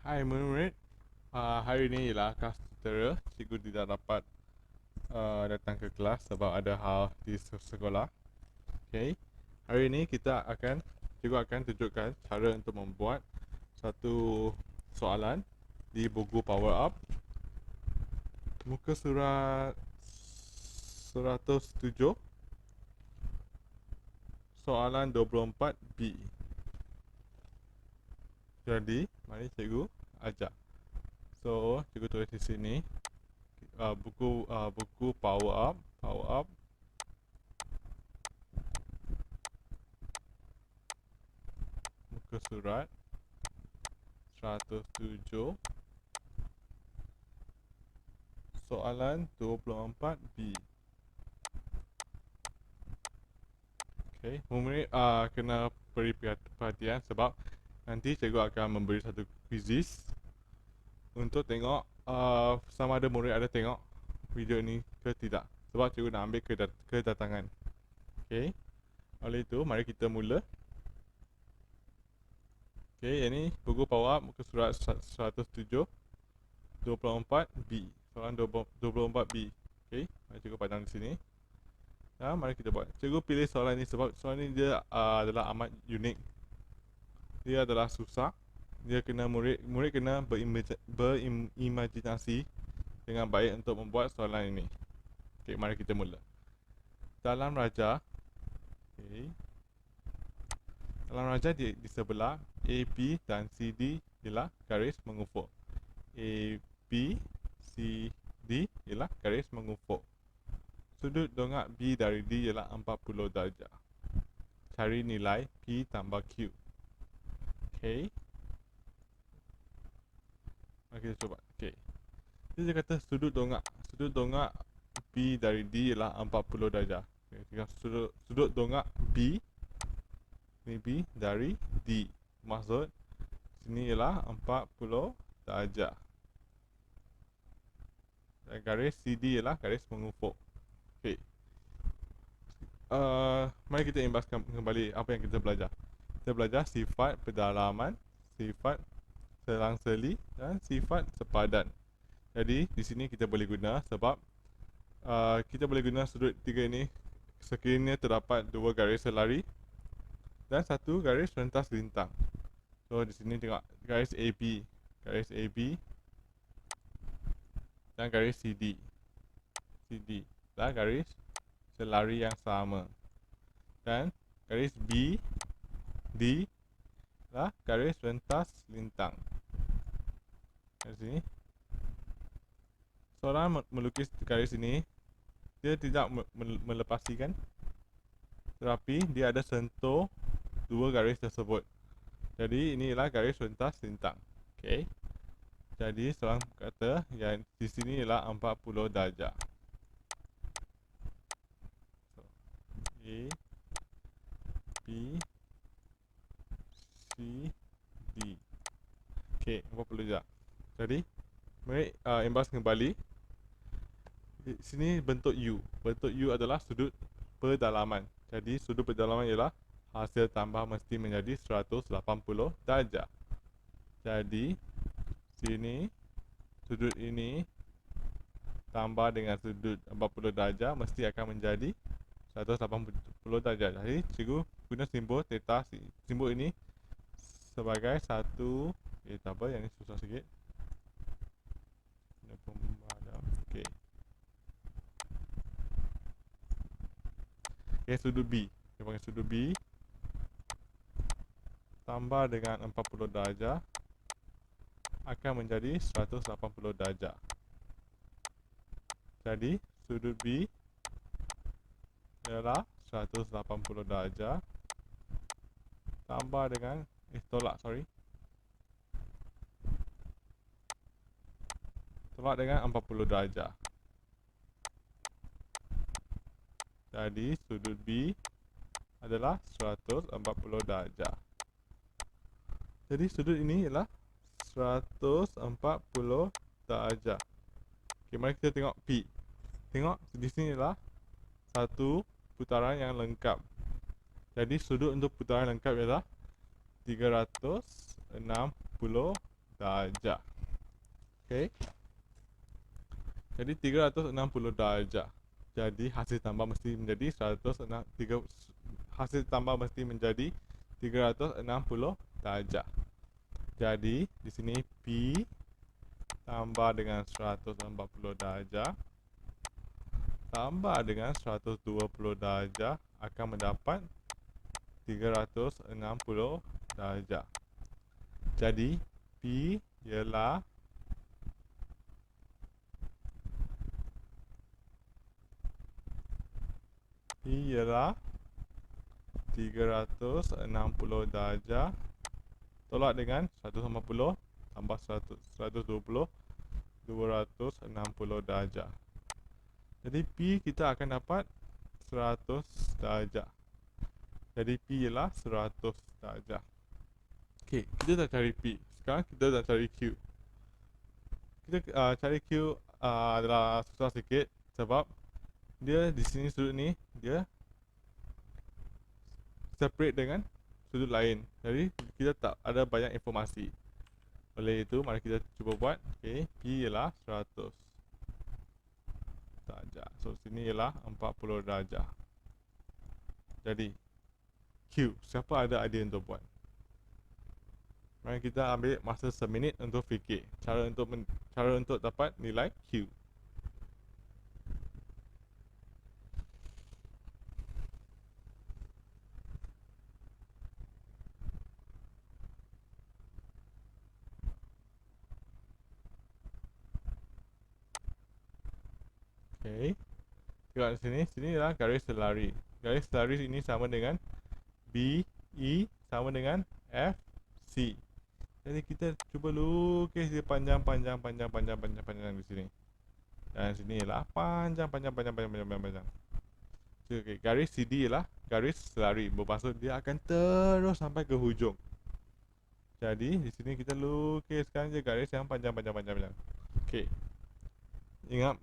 Hai murid-murid, hari ini ialah kelas tutera. Cikgu tidak dapat datang ke kelas sebab ada hal di sekolah. Okay. Hari ini cikgu akan tunjukkan cara untuk membuat satu soalan di buku Power Up. Muka surat 107, soalan 24B. Jadi, mari cikgu ajar. So, cikgu tulis di sini buku Power Up muka surat 107 soalan 24B. Okey, murid kena beri perhatian sebab nanti cikgu akan memberi satu quizzes untuk tengok sama ada murid ada tengok video ni ke tidak. Sebab cikgu nak ambil kedatangan. Okey. Oleh itu, mari kita mula. Okey, ini buku Power Up muka surat 107 24B. Soalan 24B. Okey, mari cikgu padang di sini. Ya, mari kita buat. Cikgu pilih soalan ni sebab soalan ni dia adalah amat unik. Dia adalah susah. Dia kena murid kena berimajinasi dengan baik untuk membuat soalan ini. Okey, mari kita mula. Dalam raja, okey. Dalam raja di sebelah AB dan CD ialah garis mengufuk. AB, CD ialah garis mengufuk. Sudut dongak B dari D ialah 40 darjah. Cari nilai P tambah Q. Okey. Mari kita cuba. Okey. Dia kata sudut dongak B dari D ialah 40 darjah. Okay. Sudut dongak B ni B dari D. Maksud sini ialah 40 darjah. Dan garis CD ialah garis mengufuk. Okey. Mari kita imbaskan kembali apa yang kita belajar. Kita belajar sifat pedalaman, sifat selang-seli dan sifat sepadan. Jadi di sini kita boleh guna sebab kita boleh guna sudut tiga ini sekiranya terdapat dua garis selari dan satu garis rentas lintang. So di sini tengok garis AB dan garis CD dan garis selari yang sama. Dan garis B, D lah garis rentas lintang. Di sini. Seorang melukis garis ini, dia tidak melepasikan, tetapi dia ada sentuh dua garis tersebut. Jadi ini ialah garis rentas lintang. Okey. Jadi seorang kata yang di sini ialah 40 darjah. So, A, B, C, D. Okey, 40 darjah. Jadi, mari imbas kembali. Di sini bentuk U. Bentuk U adalah sudut pedalaman. Jadi, sudut pedalaman ialah hasil tambah mesti menjadi 180 darjah. Jadi, sini sudut ini tambah dengan sudut 40 darjah mesti akan menjadi 180 darjah. Jadi cikgu guna simbol theta. Simbol ini sebagai satu tak apa, yang ini susah sikit. Okey. Okey, sudut B. Kita panggil sudut B tambah dengan 40 darjah akan menjadi 180 darjah. Jadi sudut B ialah 180 darjah tambah dengan tolak dengan 40 darjah. Jadi sudut B adalah 140 darjah. Jadi sudut ini ialah 140 darjah. Okey, mari kita tengok P. Tengok di sini ialah satu putaran yang lengkap. Jadi sudut untuk putaran lengkap ialah 360 darjah. Okey. Jadi 360 darjah. Jadi hasil tambah mesti menjadi 163, hasil tambah mesti menjadi 360 darjah. Jadi di sini P tambah dengan 140 darjah tambah dengan 120 darjah akan mendapat 360 darjah. Jadi P ialah P ialah 360 darjah tolak dengan 150 tambah 100, 120, 260 darjah. Jadi P kita akan dapat 100 darjah. Jadi P ialah 100 darjah. Okey, kita dah cari P. Sekarang kita dah cari Q. Kita cari Q adalah susah sikit sebab dia di sini sudut ni dia separate dengan sudut lain. Jadi kita tak ada banyak informasi. Oleh itu mari kita cuba buat. Okey, P ialah 100 darjah. So sini ialah 40 darjah. Jadi Q, siapa ada idea untuk buat? Mari kita ambil masa seminit untuk fikir cara untuk dapat nilai Q. Okey. Tengok di sini, sini adalah garis selari. Garis selari ini sama dengan B, E sama dengan F, C. Jadi kita cuba lukis dia panjang di sini. Dan sini ialah panjang. Okey, garis CD ialah garis selari, bermaksud dia akan terus sampai ke hujung. Jadi di sini kita lukiskan je garis yang panjang. Okey. Ingat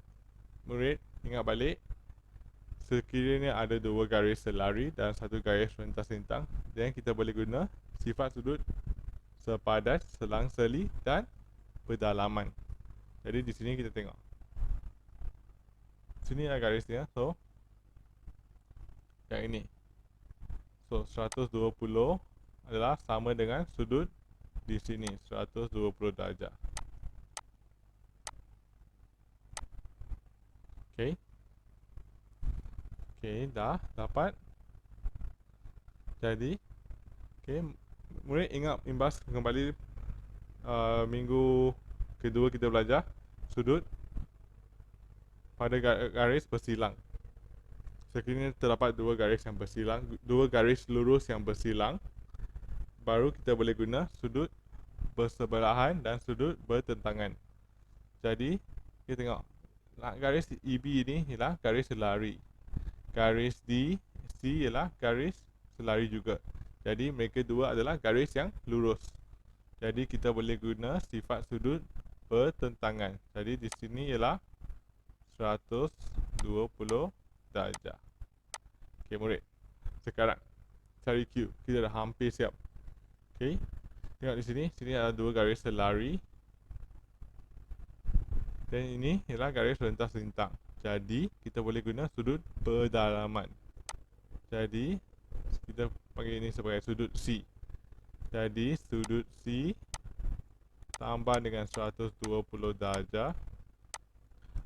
murid, ingat balik. Sekiranya ada dua garis selari dan satu garis rentas lintang, dan kita boleh guna sifat sudut sepadan, selang-seli dan pedalaman. Jadi di sini kita tengok. Sini ada garisnya. So yang ini. So 120 adalah sama dengan sudut di sini 120 darjah. Okey. Okey, dah dapat. Jadi okey, murid ingat imbas kembali minggu kedua kita belajar sudut pada garis bersilang. Sekiranya terdapat dua garis yang bersilang, dua garis lurus yang bersilang, baru kita boleh guna sudut bersebelahan dan sudut bertentangan. Jadi kita tengok garis EB ini ialah garis selari. Garis DC ialah garis selari juga. Jadi mereka dua adalah garis yang lurus. Jadi kita boleh guna sifat sudut bertentangan. Jadi di sini ialah 120 darjah. Okey murid. Sekarang cari Q. Kita dah hampir siap. Okey. Tengok di sini, sini ada dua garis selari. Dan ini ialah garis rentas lintang. Jadi kita boleh guna sudut pedalaman. Jadi kita panggil ini sebagai sudut C. Jadi sudut C tambah dengan 120 darjah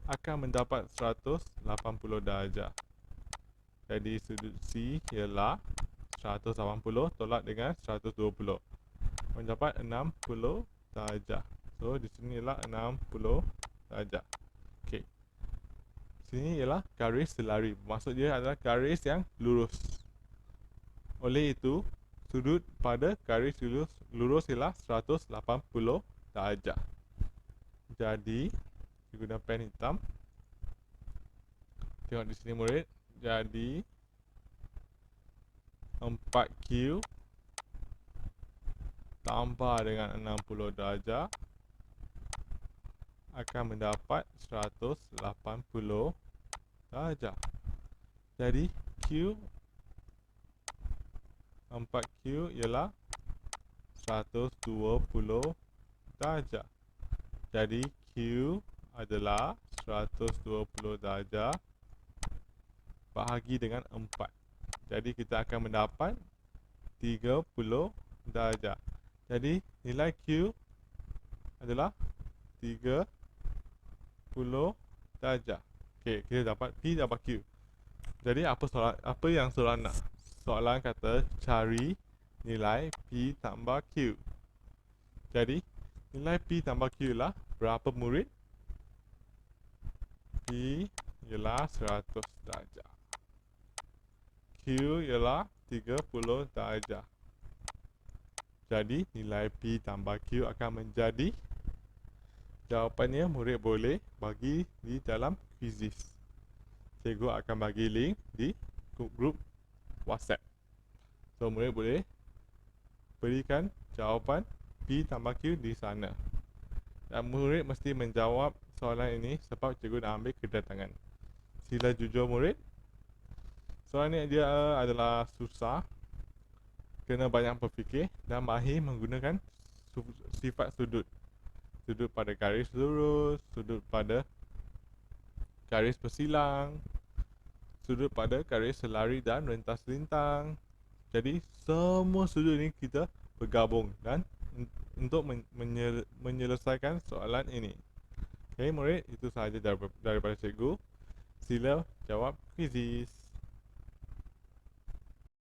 akan mendapat 180 darjah. Jadi sudut C ialah 180 tolak dengan 120, mendapat 60 darjah. So di sini ialah 60 darjah. Okey. Sini ialah garis selari. Maksud dia adalah garis yang lurus. Oleh itu, sudut pada garis lurus ialah 180 darjah. Jadi, guna pen hitam. Tengok di sini murid. Jadi 4Q tambah dengan 60 darjah akan mendapat 180 darjah. Jadi Q 4Q ialah 120 darjah. Jadi Q adalah 120 darjah bahagi dengan 4. Jadi kita akan mendapat 30 darjah. Jadi nilai Q adalah 30 darjah. Okey, kita dapat P dapat Q. Jadi apa yang soalan nak? Soalan kata cari nilai P tambah Q. Jadi nilai P tambah Q ialah berapa murid? P ialah 100 darjah. Q ialah 30 darjah. Jadi nilai P tambah Q akan menjadi, jawapannya murid boleh bagi di dalam quizis. Cikgu akan bagi link di grup WhatsApp. So murid boleh berikan jawapan P tambah Q di sana. Dan murid mesti menjawab soalan ini sebab cikgu dah ambil kedatangan. Sila jujur murid. Soalan ni dia adalah susah, kena banyak berfikir dan mahir menggunakan sifat sudut. Sudut pada garis lurus, sudut pada garis bersilang, sudut pada garis selari dan rentas lintang. Jadi semua sudut ini kita bergabung dan untuk menyelesaikan soalan ini. Okey murid, itu sahaja daripada cikgu. Sila jawab quizis.